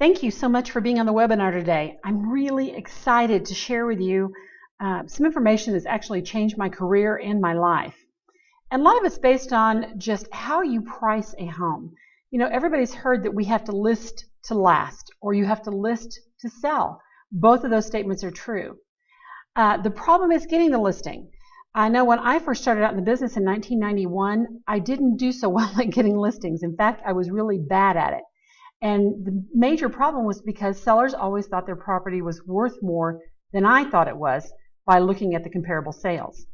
Thank you so much for being on the webinar today. I'm really excited to share with you some information that's actually changed my career and my life. And a lot of it's based on just how you price a home. You know, everybody's heard that we have to list to last, or you have to list to sell. Both of those statements are true. The problem is getting the listing. I know when I first started out in the business in 1991, I didn't do so well at getting listings. In fact, I was really bad at it. And the major problem was because sellers always thought their property was worth more than I thought it was by looking at the comparable sales.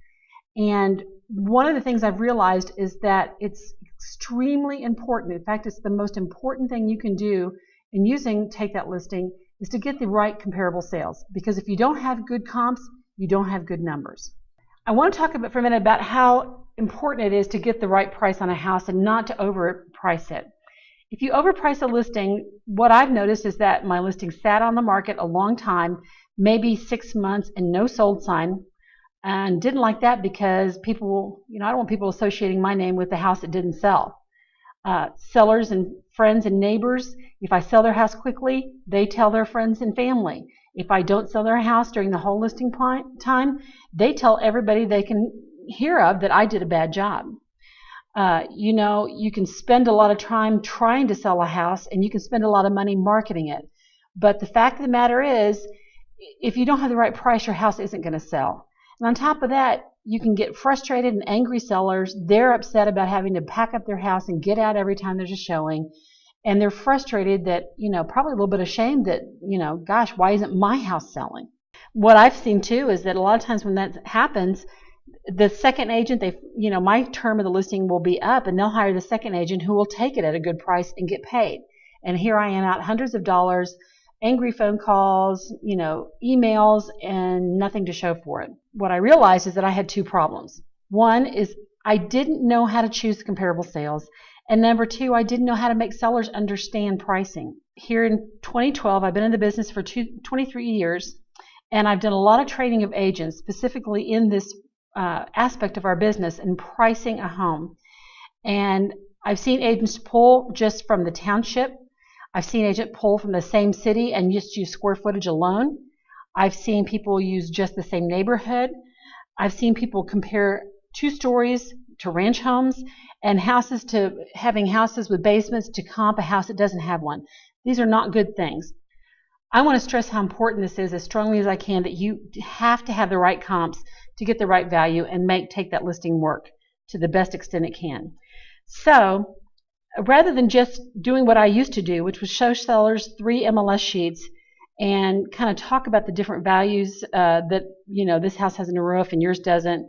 And one of the things I've realized is that it's extremely important. In fact, it's the most important thing you can do in using Take That Listing is to get the right comparable sales. Because if you don't have good comps, you don't have good numbers. I want to talk for a minute about how important it is to get the right price on a house and not to overprice it. If you overprice a listing, what I've noticed is that my listing sat on the market a long time, maybe 6 months, and no sold sign. And didn't like that because people, I don't want people associating my name with the house that didn't sell. Sellers and friends and neighbors, if I sell their house quickly, they tell their friends and family. If I don't sell their house during the whole listing time, they tell everybody they can hear of that I did a bad job. You can spend a lot of time trying to sell a house and you can spend a lot of money marketing it. But the fact of the matter is, if you don't have the right price, your house isn't going to sell. And on top of that, you can get frustrated and angry sellers. They're upset about having to pack up their house and get out every time there's a showing. And they're frustrated that, probably a little bit ashamed that, gosh, why isn't my house selling? What I've seen too is that a lot of times when that happens, the second agent, my term of the listing will be up and they'll hire the second agent who will take it at a good price and get paid. And here I am out hundreds of dollars, angry phone calls, emails, and nothing to show for it. What I realized is that I had two problems. One is I didn't know how to choose comparable sales. And number two, I didn't know how to make sellers understand pricing. Here in 2012, I've been in the business for 23 years, and I've done a lot of training of agents, specifically in this aspect of our business and pricing a home. And I've seen agents pull just from the township. I've seen agents pull from the same city and just use square footage alone. I've seen people use just the same neighborhood. I've seen people compare 2 stories to ranch homes and houses to having houses with basements to comp a house that doesn't have one. These are not good things. I want to stress how important this is as strongly as I can, that you have to have the right comps to get the right value and Take That Listing work to the best extent it can. So rather than just doing what I used to do, which was show sellers 3 MLS sheets and kind of talk about the different values that, this house has in a roof and yours doesn't,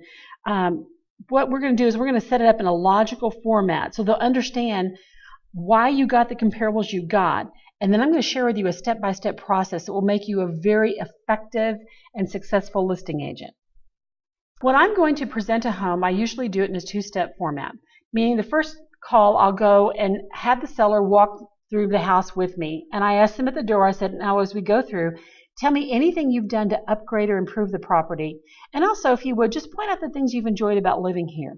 what we're going to do is we're going to set it up in a logical format so they'll understand why you got the comparables you got. And then I'm going to share with you a step-by-step process that will make you a very effective and successful listing agent. When I'm going to present a home, I usually do it in a 2-step format, meaning the first call I'll go and have the seller walk through the house with me. And I asked them at the door, I said, now as we go through, tell me anything you've done to upgrade or improve the property. And also, if you would, just point out the things you've enjoyed about living here.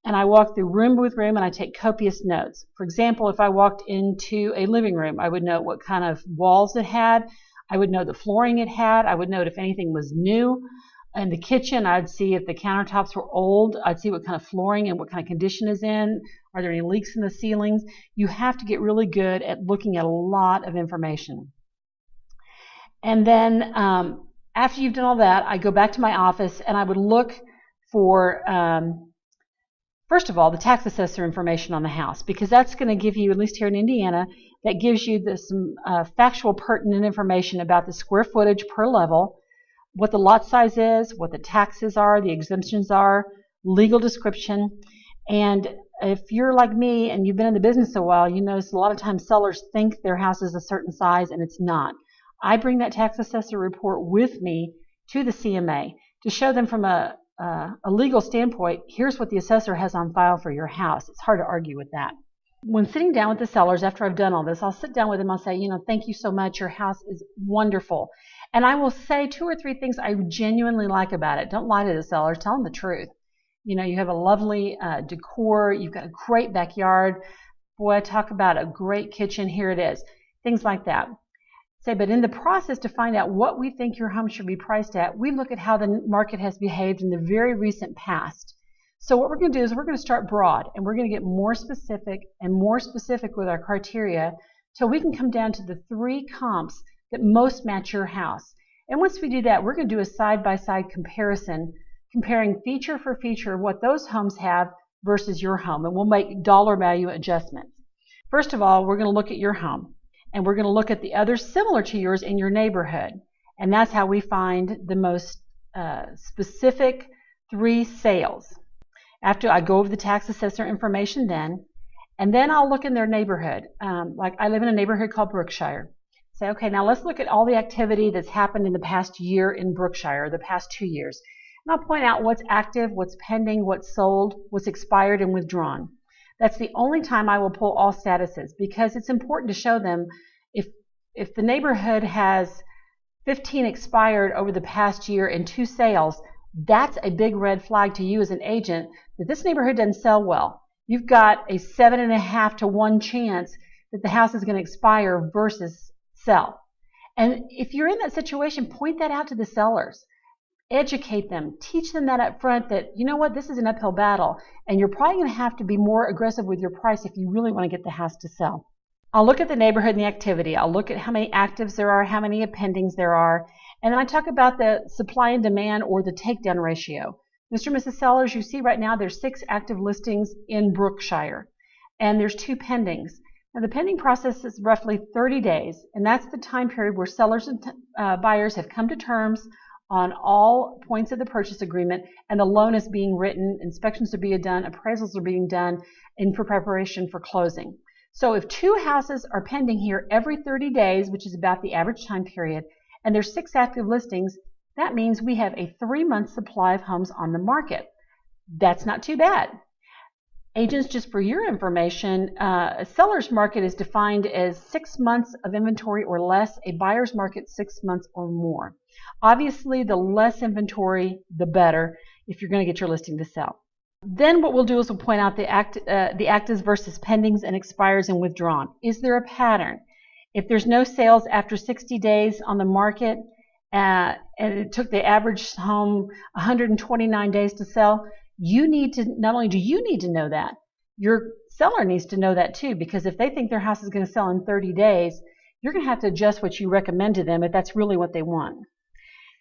And I walk through room with room and I take copious notes. For example, if I walked into a living room, I would note what kind of walls it had. I would know the flooring it had. I would note if anything was new. In the kitchen, I'd see if the countertops were old. I'd see what kind of flooring and what kind of condition is in. Are there any leaks in the ceilings? You have to get really good at looking at a lot of information. And then after you've done all that, I go back to my office and I would look for, first of all, the tax assessor information on the house, because that's going to give you, at least here in Indiana, that gives you some factual pertinent information about the square footage per level, what the lot size is, what the taxes are, the exemptions are, legal description. And if you're like me and you've been in the business a while, you notice a lot of times sellers think their house is a certain size and it's not. I bring that tax assessor report with me to the CMA to show them from a legal standpoint, here's what the assessor has on file for your house. It's hard to argue with that. When sitting down with the sellers after I've done all this, I'll sit down with them, I'll say, thank you so much, your house is wonderful. And I will say 2 or 3 things I genuinely like about it. Don't lie to the sellers, tell them the truth. You have a lovely decor, you've got a great backyard. Boy, talk about a great kitchen, here it is. Things like that. Say, but in the process to find out what we think your home should be priced at, we look at how the market has behaved in the very recent past. So what we're going to do is we're going to start broad, and we're going to get more specific and more specific with our criteria till we can come down to the 3 comps that most match your house. And once we do that, we're going to do a side-by-side comparison, comparing feature for feature of what those homes have versus your home, and we'll make dollar value adjustments. First of all, we're going to look at your home, and we're going to look at the others similar to yours in your neighborhood, and that's how we find the most specific 3 sales. After I go over the tax assessor information then, and then I'll look in their neighborhood. Like I live in a neighborhood called Brookshire. Say, okay, now let's look at all the activity that's happened in the past year in Brookshire, the past 2 years. And I'll point out what's active, what's pending, what's sold, what's expired and withdrawn. That's the only time I will pull all statuses, because it's important to show them if the neighborhood has 15 expired over the past year and 2 sales, that's a big red flag to you as an agent that this neighborhood doesn't sell well. You've got a 7.5 to 1 chance that the house is going to expire versus sell. And if you're in that situation, point that out to the sellers. Educate them. Teach them that up front that, you know what, this is an uphill battle, and you're probably going to have to be more aggressive with your price if you really want to get the house to sell. I'll look at the neighborhood and the activity. I'll look at how many actives there are, how many pendings there are, and then I talk about the supply and demand or the takedown ratio. Mr. and Mrs. Sellers, you see right now there's 6 active listings in Brookshire, and there's 2 pendings. Now the pending process is roughly 30 days, and that's the time period where sellers and buyers have come to terms on all points of the purchase agreement, and the loan is being written, inspections are being done, appraisals are being done for preparation for closing. So if 2 houses are pending here every 30 days, which is about the average time period, and there's 6 active listings, that means we have a 3-month supply of homes on the market. That's not too bad. Agents, just for your information, a seller's market is defined as 6 months of inventory or less, a buyer's market 6 months or more. Obviously, the less inventory, the better if you're going to get your listing to sell. Then what we'll do is we'll point out the actives versus pendings and expires and withdrawn. Is there a pattern? If there's no sales after 60 days on the market, and it took the average home 129 days to sell, you need to, not only do you need to know that, your seller needs to know that too, because if they think their house is going to sell in 30 days, you're going to have to adjust what you recommend to them if that's really what they want.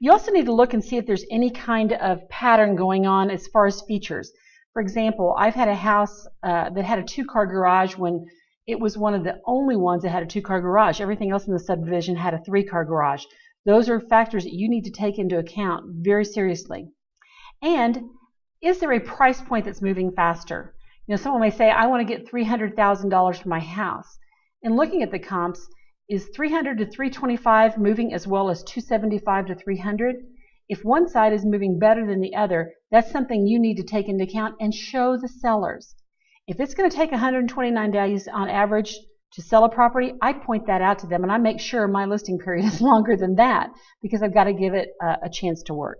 You also need to look and see if there's any kind of pattern going on as far as features. For example, I've had a house that had a 2-car garage when it was one of the only ones that had a 2-car garage. Everything else in the subdivision had a 3-car garage. Those are factors that you need to take into account very seriously. And is there a price point that's moving faster? You know, someone may say, I want to get $300,000 for my house. And looking at the comps, is 300 to 325 moving as well as 275 to 300? If one side is moving better than the other, that's something you need to take into account and show the sellers. If it's going to take 129 days on average to sell a property, I point that out to them, and I make sure my listing period is longer than that because I've got to give it a chance to work.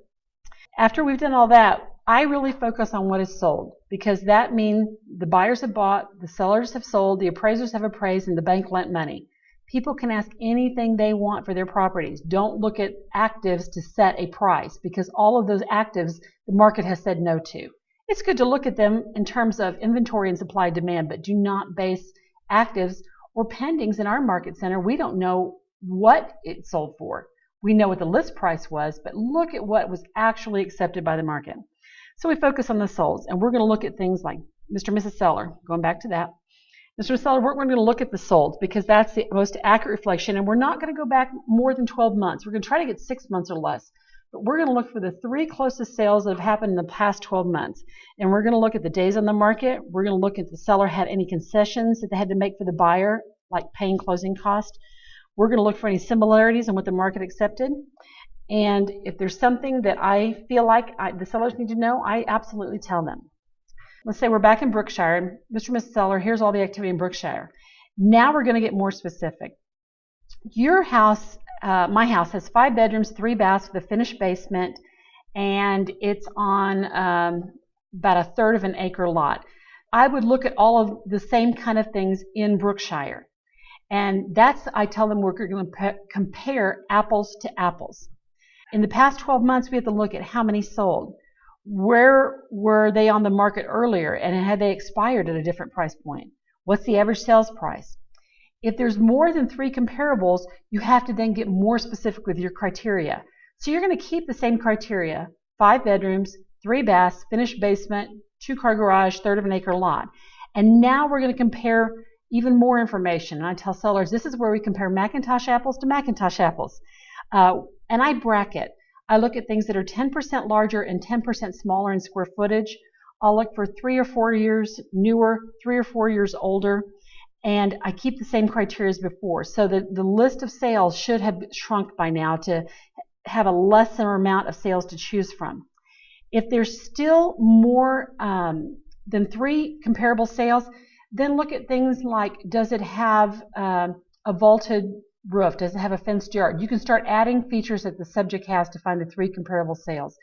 After we've done all that, I really focus on what is sold, because that means the buyers have bought, the sellers have sold, the appraisers have appraised, and the bank lent money. People can ask anything they want for their properties. Don't look at actives to set a price, because all of those actives the market has said no to. It's good to look at them in terms of inventory and supply demand, but do not base actives or pendings in our market center. We don't know what it sold for. We know what the list price was, but look at what was actually accepted by the market. So we focus on the solds, and we're going to look at things like Mr. and Mrs. Seller, going back to that. Mr. and Mrs. Seller, we're going to look at the solds because that's the most accurate reflection, and we're not going to go back more than 12 months. We're going to try to get 6 months or less, but we're going to look for the 3 closest sales that have happened in the past 12 months, and we're going to look at the days on the market. We're going to look if the seller had any concessions that they had to make for the buyer, like paying closing cost. We're going to look for any similarities in what the market accepted. And if there's something that I feel like the sellers need to know, I absolutely tell them. Let's say we're back in Brookshire. Mr. and Mrs. Seller, here's all the activity in Brookshire. Now we're going to get more specific. Your house, my house, has 5 bedrooms, 3 baths with a finished basement, and it's on about 1/3 of an acre lot. I would look at all of the same kind of things in Brookshire. And I tell them we're going to compare apples to apples. In the past 12 months, we have to look at how many sold. Where were they on the market earlier, and had they expired at a different price point? What's the average sales price? If there's more than 3 comparables, you have to then get more specific with your criteria. So you're going to keep the same criteria: 5 bedrooms, 3 baths, finished basement, 2-car garage, third of an acre lot. And now we're going to compare even more information. And I tell sellers, this is where we compare McIntosh apples to McIntosh apples. And I bracket. I look at things that are 10% larger and 10% smaller in square footage. I'll look for 3 or 4 years newer, 3 or 4 years older, and I keep the same criteria as before. So the list of sales should have shrunk by now to have a lesser amount of sales to choose from. If there's still more than 3 comparable sales, then look at things like, does it have a vaulted roof? Does it have a fenced yard? You can start adding features that the subject has to find the 3 comparable sales.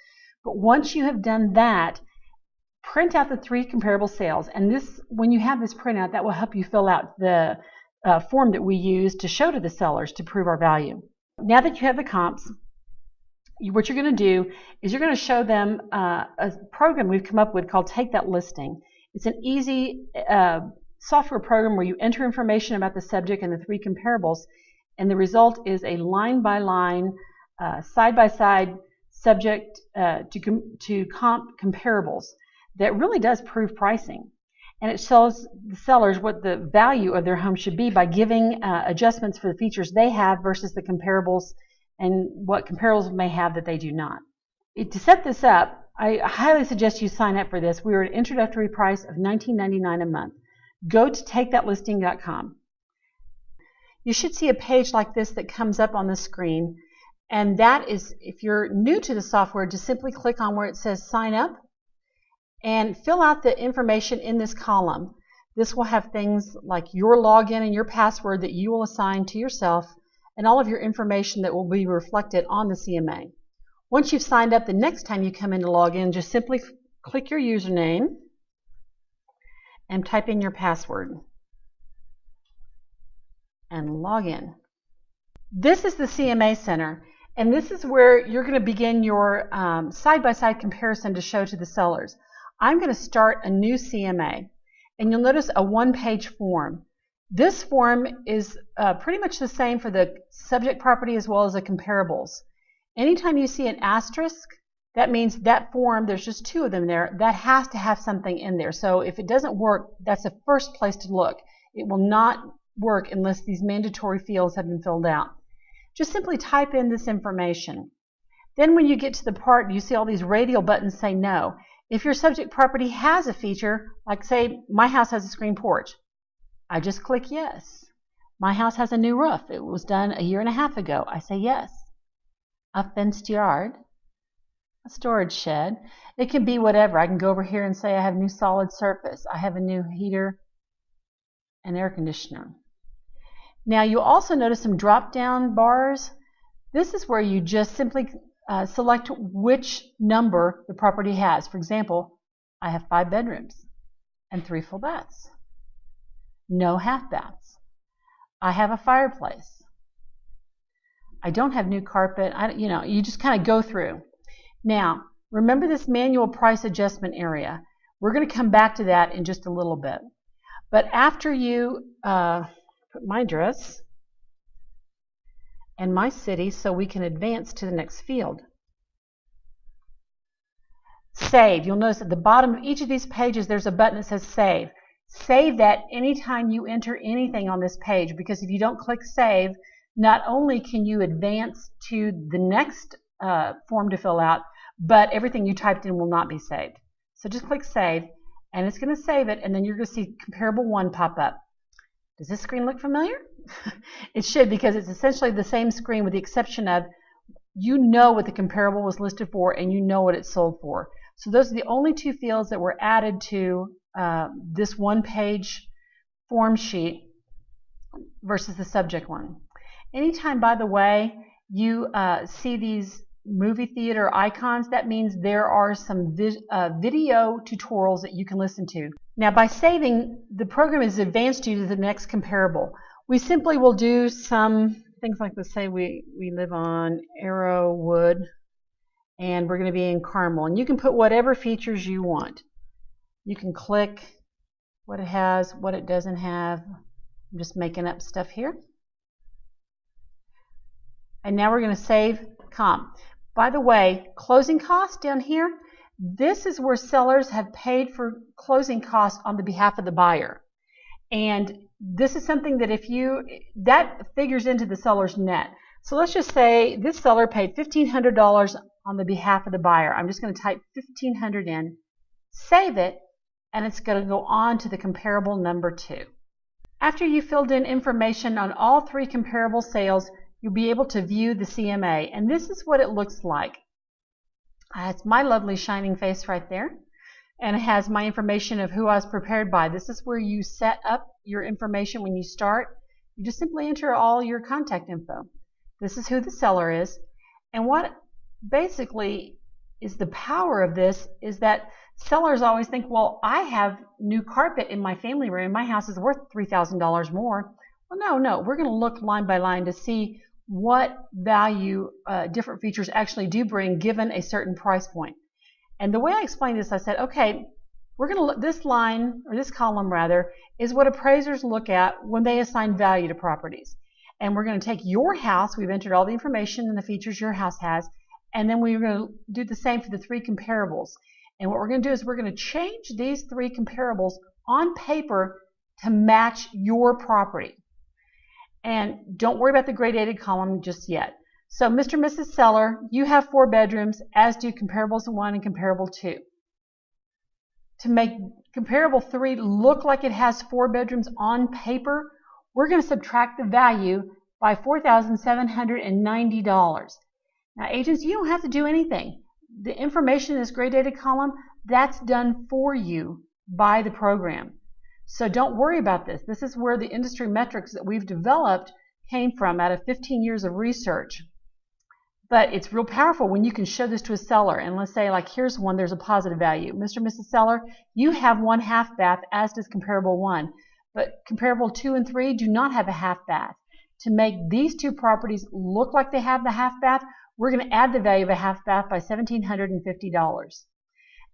But once you have done that, print out the 3 comparable sales. And this, when you have this printout, that will help you fill out the form that we use to show to the sellers to prove our value. Now that you have the comps, what you're going to do is you're going to show them a program we've come up with called Take That Listing. It's an easy software program where you enter information about the subject and the 3 comparables, and the result is a line-by-line, side-by-side subject to comp comparables that really does prove pricing. And it shows the sellers what the value of their home should be by giving adjustments for the features they have versus the comparables and what comparables may have that they do not. To set this up, I highly suggest you sign up for this. We are at an introductory price of $19.99 a month. Go to takethatlisting.com. You should see a page like this that comes up on the screen, and that is, if you're new to the software, just simply click on where it says sign up and fill out the information in this column. This will have things like your login and your password that you will assign to yourself, and all of your information that will be reflected on the CMA. Once you've signed up, the next time you come in to log in, just simply click your username and type in your password and log in. This is the CMA Center, and this is where you're going to begin your side-by-side comparison to show to the sellers. I'm going to start a new CMA, and you'll notice a 1-page form. This form is pretty much the same for the subject property as well as the comparables. Anytime you see an asterisk, that means that form, there's just 2 of them there, that has to have something in there. So if it doesn't work, that's the first place to look. It will not work unless these mandatory fields have been filled out. Just simply type in this information. Then when you get to the part, you see all these radial buttons say no. If your subject property has a feature, like say my house has a screen porch, I just click yes. My house has a new roof. It was done a year and a half ago. I say yes. A fenced yard, a storage shed. It can be whatever. I can go over here and say I have new solid surface. I have a new heater and air conditioner. Now you'll also notice some drop-down bars. This is where you just simply select which number the property has. For example, I have 5 bedrooms and 3 full baths. No half baths. I have a fireplace. I don't have new carpet. You just kind of go through. Now, remember this manual price adjustment area. We're going to come back to that in just a little bit. But after you put my address and my city so we can advance to the next field. Save. You'll notice at the bottom of each of these pages there's a button that says Save. Save that anytime you enter anything on this page, because if you don't click Save, not only can you advance to the next form to fill out, but everything you typed in will not be saved. So just click Save, and it's going to save it, and then you're going to see Comparable 1 pop up. Does this screen look familiar? It should, because it's essentially the same screen with the exception of you know what the comparable was listed for and you know what it sold for. So those are the only 2 fields that were added to this 1-page form sheet versus the subject one. Anytime, by the way, you see these movie theater icons, that means there are some video tutorials that you can listen to. Now, by saving, the program has advanced you to the next comparable. We simply will do some things like this. Say we live on Arrowwood and we're going to be in Carmel, and you can put whatever features you want. You can click what it has, what it doesn't have. I'm just making up stuff here. And now we're going to save comp. By the way, closing costs down here, this is where sellers have paid for closing costs on the behalf of the buyer. And this is something that that figures into the seller's net. So let's just say this seller paid $1,500 on the behalf of the buyer. I'm just going to type $1,500 in, save it, and it's going to go on to the comparable number 2. After you filled in information on all 3 comparable sales, you'll be able to view the CMA, and this is what it looks like. It's my lovely shining face right there, and it has my information of who I was prepared by. This is where you set up your information when you start. You just simply enter all your contact info. This is who the seller is, and what basically is the power of this is that sellers always think, well, I have new carpet in my family room. My house is worth $3,000 more. Well, no, we're going to look line by line to see what value different features actually do bring given a certain price point. And the way I explained this, I said, okay, we're going to look, this line, or this column rather, is what appraisers look at when they assign value to properties. And we're going to take your house, we've entered all the information and the features your house has, and then we're going to do the same for the 3 comparables. And what we're going to do is we're going to change these 3 comparables on paper to match your property. And don't worry about the gradated column just yet. So Mr. and Mrs. Seller, you have 4 bedrooms, as do comparables 1 and comparable 2. To make comparable 3 look like it has 4 bedrooms on paper, we're going to subtract the value by $4,790. Now agents, you don't have to do anything. The information in this gradated column, that's done for you by the program. So don't worry about this. This is where the industry metrics that we've developed came from out of 15 years of research. But it's real powerful when you can show this to a seller. And let's say, like, here's one, there's a positive value. Mr. and Mrs. Seller, you have 1 half bath, as does comparable 1. But comparable 2 and 3 do not have a half bath. To make these 2 properties look like they have the half bath, we're going to add the value of a half bath by $1,750.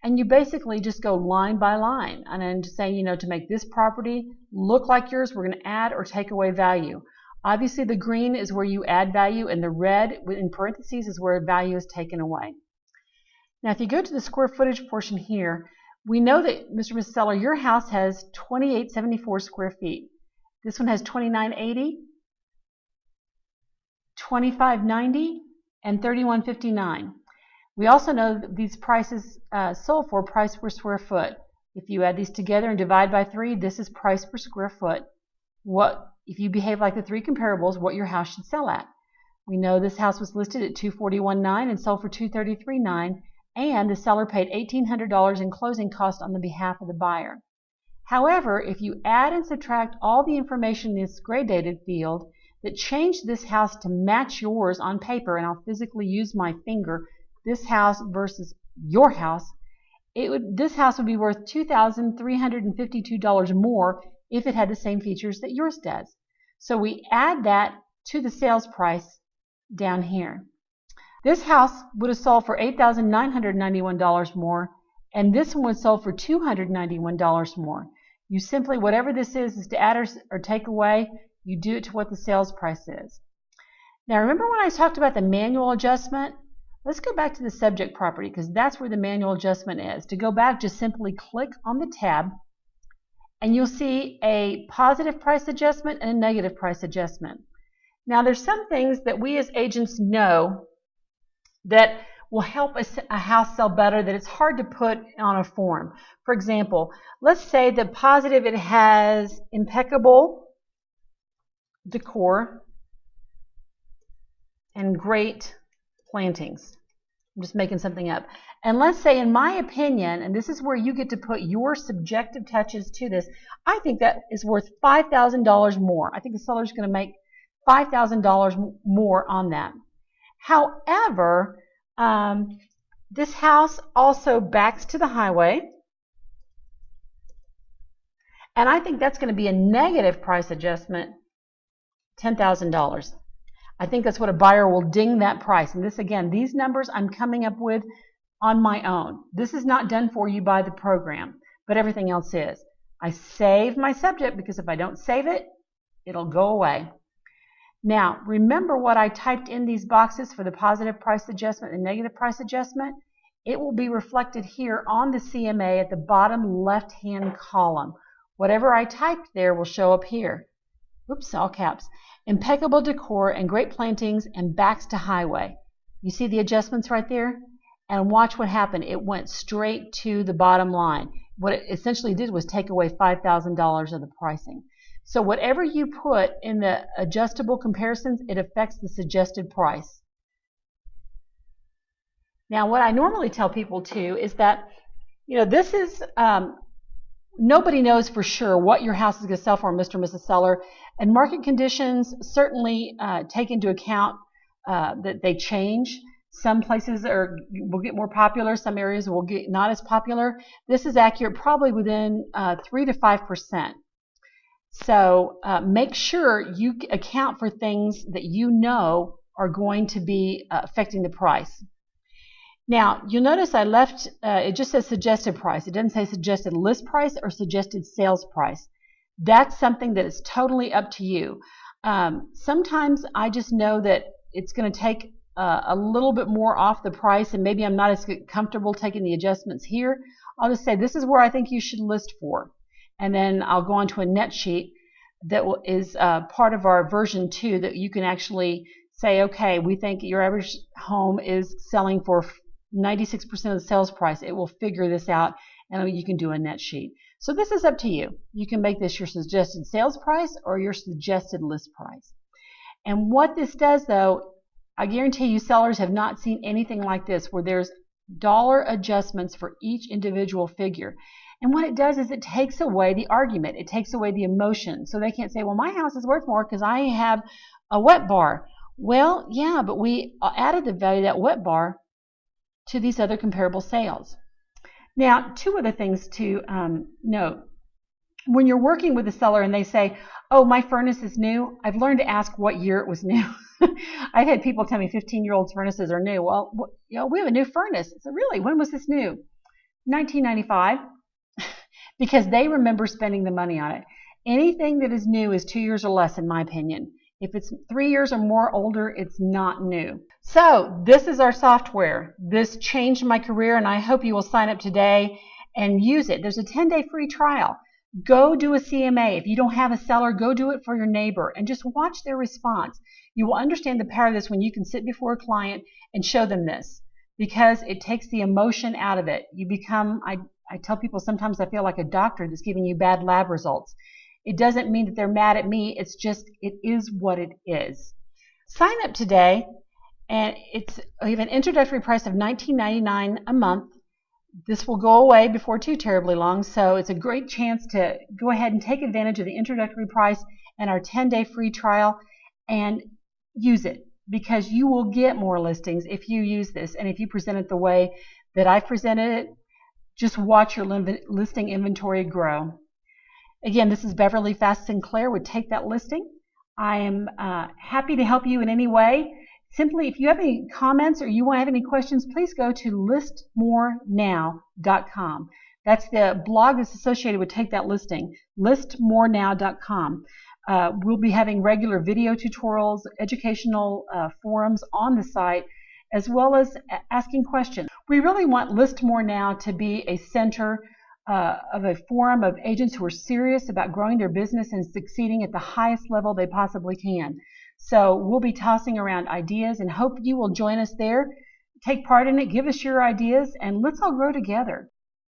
And you basically just go line by line and then just saying, to make this property look like yours, we're going to add or take away value. Obviously, the green is where you add value, and the red in parentheses is where value is taken away. Now, if you go to the square footage portion here, we know that, Mr. and Mrs. Seller, your house has 2874 square feet. This one has 2980, 2590, and 3159. We also know that these prices sold for price per square foot. If you add these together and divide by 3, this is price per square foot. If you behave like the 3 comparables, what your house should sell at. We know this house was listed at $241,900 and sold for $233,900, and the seller paid $1,800 in closing costs on the behalf of the buyer. However, if you add and subtract all the information in this gradated field that changed this house to match yours on paper, and I'll physically use my finger, this house versus your house, this house would be worth $2,352 more if it had the same features that yours does. So we add that to the sales price down here. This house would have sold for $8,991 more, and this one would have sold for $291 more. You simply, whatever this is to add or take away, you do it to what the sales price is. Now remember when I talked about the manual adjustment? Let's go back to the subject property, because that's where the manual adjustment is. To go back, just simply click on the tab, and you'll see a positive price adjustment and a negative price adjustment. Now there's some things that we as agents know that will help a house sell better that it's hard to put on a form. For example, let's say the positive, it has impeccable decor and great plantings. I'm just making something up. And let's say, in my opinion, and this is where you get to put your subjective touches to this, I think that is worth $5,000 more. I think the seller is going to make $5,000 more on that. However, this house also backs to the highway, and I think that's going to be a negative price adjustment $10,000. I think that's what a buyer will ding that price. And this, again, these numbers I'm coming up with on my own. This is not done for you by the program, but everything else is. I save my subject because if I don't save it, it'll go away. Now, remember what I typed in these boxes for the positive price adjustment and negative price adjustment? It will be reflected here on the CMA at the bottom left-hand column. Whatever I typed there will show up here. Oops, all caps. Impeccable decor and great plantings and backs to highway. You see the adjustments right there? And watch what happened. It went straight to the bottom line. What it essentially did was take away $5,000 of the pricing. So whatever you put in the adjustable comparisons, it affects the suggested price. Now, what I normally tell people too is that, this is, nobody knows for sure what your house is going to sell for, Mr. and Mrs. Seller, and market conditions certainly take into account that they change. Some places will get more popular, some areas will get not as popular. This is accurate probably within 3 to 5%. So make sure you account for things that you know are going to be affecting the price. Now, you'll notice I left, it just says suggested price. It doesn't say suggested list price or suggested sales price. That's something that is totally up to you. Sometimes I just know that it's going to take a little bit more off the price, and maybe I'm not as comfortable taking the adjustments here. I'll just say this is where I think you should list for. And then I'll go on to a net sheet that is part of our version 2 that you can actually say, okay, we think your average home is selling for 96% of the sales price. It will figure this out, and you can do a net sheet. So this is up to you. You can make this your suggested sales price or your suggested list price. And what this does, though, I guarantee you sellers have not seen anything like this where there's dollar adjustments for each individual figure. And what it does is it takes away the argument. It takes away the emotion. So they can't say, well, my house is worth more because I have a wet bar. Well, yeah, but we added the value of that wet bar to these other comparable sales. Now, 2 other things to note. When you're working with a seller and they say, oh, my furnace is new, I've learned to ask what year it was new. I've had people tell me 15-year-old furnaces are new. Well, we have a new furnace. So really, when was this new? 1995. Because they remember spending the money on it. Anything that is new is 2 years or less, in my opinion. If it's 3 years or more older, it's not new. So this is our software. This changed my career, and I hope you will sign up today and use it. There's a 10-day free trial. Go do a CMA. If you don't have a seller, go do it for your neighbor and just watch their response. You will understand the power of this when you can sit before a client and show them this, because it takes the emotion out of it. You become, I tell people sometimes I feel like a doctor that's giving you bad lab results. It doesn't mean that they're mad at me. It's just, it is what it is. Sign up today, and we have an introductory price of $19.99 a month. This will go away before too terribly long, so it's a great chance to go ahead and take advantage of the introductory price and our 10-day free trial and use it, because you will get more listings if you use this, and if you present it the way that I've presented it. Just watch your listing inventory grow. Again, this is Beverly Fast Sinclair with Take That Listing. I am happy to help you in any way. Simply, if you have any comments or you want to have any questions, please go to listmorenow.com. That's the blog that's associated with Take That Listing, listmorenow.com. We'll be having regular video tutorials, educational forums on the site, as well as asking questions. We really want List More Now to be a center of a forum of agents who are serious about growing their business and succeeding at the highest level they possibly can. So we'll be tossing around ideas and hope you will join us there. Take part in it, give us your ideas, and let's all grow together.